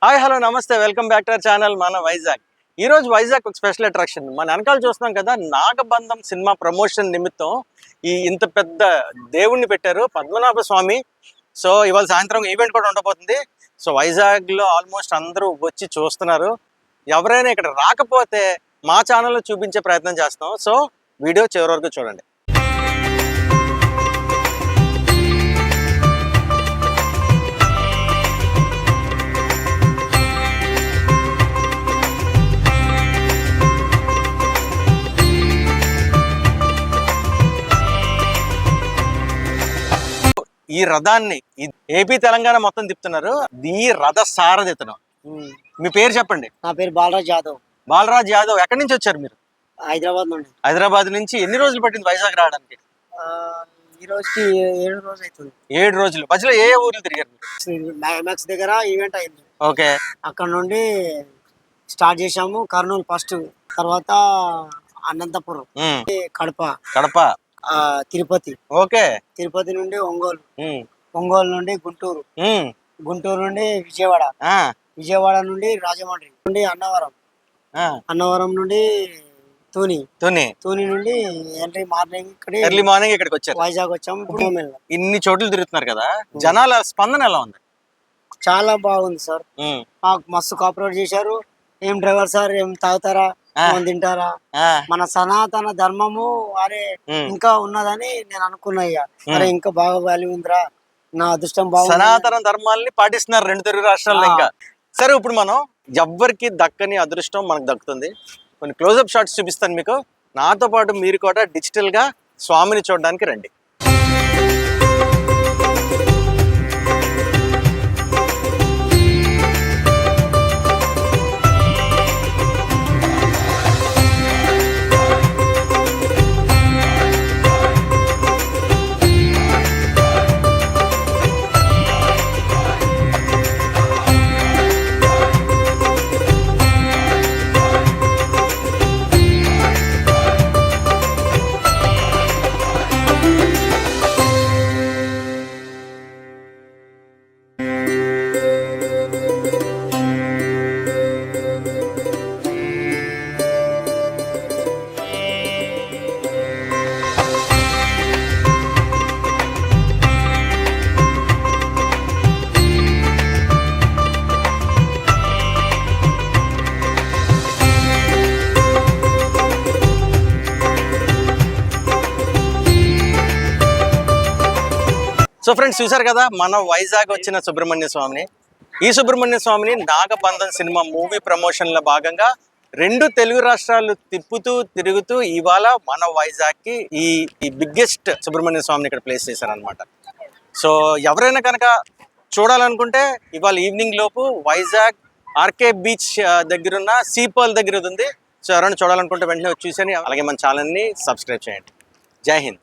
Hi hello నమస్తే, welcome back to our channel మన వైజాగ్. ఈ రోజు వైజాగ్ ఒక స్పెషల్ అట్రాక్షన్. మన వెనకాల చూస్తున్నాం కదా, నాగబంధం సినిమా ప్రమోషన్ నిమిత్తం ఇంత పెద్ద దేవుణ్ణి పెట్టారు, పద్మనాభ స్వామి. సో ఇవాళ సాయంత్రం ఈవెంట్ కూడా ఉండబోతుంది. సో వైజాగ్లో ఆల్మోస్ట్ అందరూ వచ్చి చూస్తున్నారు. ఎవరైనా ఇక్కడ రాకపోతే మా ఛానల్లో చూపించే ప్రయత్నం చేస్తాం. సో వీడియో చివరి వరకు చూడండి. ఈ రథాన్ని ఏపీ తెలంగాణ మొత్తం తిప్పుతున్నారు. ఈ రథ సారథితను. మీ పేరు చెప్పండి. నా పేరు బాలరాజ్ యాదవ్. బాలరాజ్ యాదవ్, ఎక్కడి నుంచి వచ్చారు మీరు? హైదరాబాద్ నుండి. హైదరాబాద్ నుంచి ఎన్ని రోజులు పట్టింది వైజాగ్ రావడానికి? ఈ రోజుకి 7 రోజులు అవుతుంది. 7 రోజులు. మధ్యలో ఏ ఊర్లు తిరిగారు? మ్యాక్స్ దగ్గర ఈవెంట్ అయింది. ఓకే. అక్కడ నుండి స్టార్ట్ చేసాము. కర్నూలు ఫస్ట్, తర్వాత అనంతపురం, కడప, తిరుపతి. ఓకే. తిరుపతి నుండి ఒంగోలు నుండి గుంటూరు నుండి విజయవాడ నుండి రాజమండ్రి నుండి అన్నవరం నుండి తూని నుండి ఎర్లీ మార్నింగ్ ఇక్కడికి వచ్చారు. వైజాగ్ వచ్చాము. ఇన్ని చోట్ల తిరుగుతున్నారు కదా, జనాల స్పందన ఎలా ఉంది? చాలా బాగుంది సార్. మాకు మస్తు కోఆపరేట్ చేశారు. ఏం డ్రైవర్ సార్, ఏం తాగుతారా, తింటారా, మన సనాతన ధర్మము అరే ఇంకా ఉన్నదని నేను అనుకున్నా. అరే ఇంకా బాగా వాల్యూ ఉందిరా, నా అదృష్టం బాగా. సనాతన ధర్మాల్ని పాటిస్తున్నారు 2 తెలుగు రాష్ట్రాల్లో. ఇంకా సరే, ఇప్పుడు మనం ఎవ్వరికి దక్కని అదృష్టం మనకు దక్కుతుంది. కొన్ని క్లోజప్ షాట్స్ చూపిస్తాను మీకు. నాతో పాటు మీరు కూడా డిజిటల్ గా స్వామిని చూడడానికి రండి. సో ఫ్రెండ్స్, చూసారు కదా మన వైజాగ్ వచ్చిన సుబ్రహ్మణ్య స్వామిని. ఈ సుబ్రహ్మణ్య స్వామిని నాగబంధం సినిమా మూవీ ప్రమోషన్ల భాగంగా 2 తెలుగు రాష్ట్రాలు తిరుగుతూ ఇవాళ మన వైజాగ్కి ఈ బిగ్గెస్ట్ సుబ్రహ్మణ్య స్వామిని ఇక్కడ ప్లేస్ చేశారనమాట. సో ఎవరైనా కనుక చూడాలనుకుంటే ఇవాళ ఈవినింగ్ లోపు వైజాగ్ ఆర్కే బీచ్ దగ్గరున్న సీపర్ల్ దగ్గర ఉంది. సో ఎవరైనా చూడాలనుకుంటే వెంటనే వచ్చి చూసేయండి. అలాగే మన ఛానల్ని సబ్స్క్రైబ్ చేయండి. జై హింద్.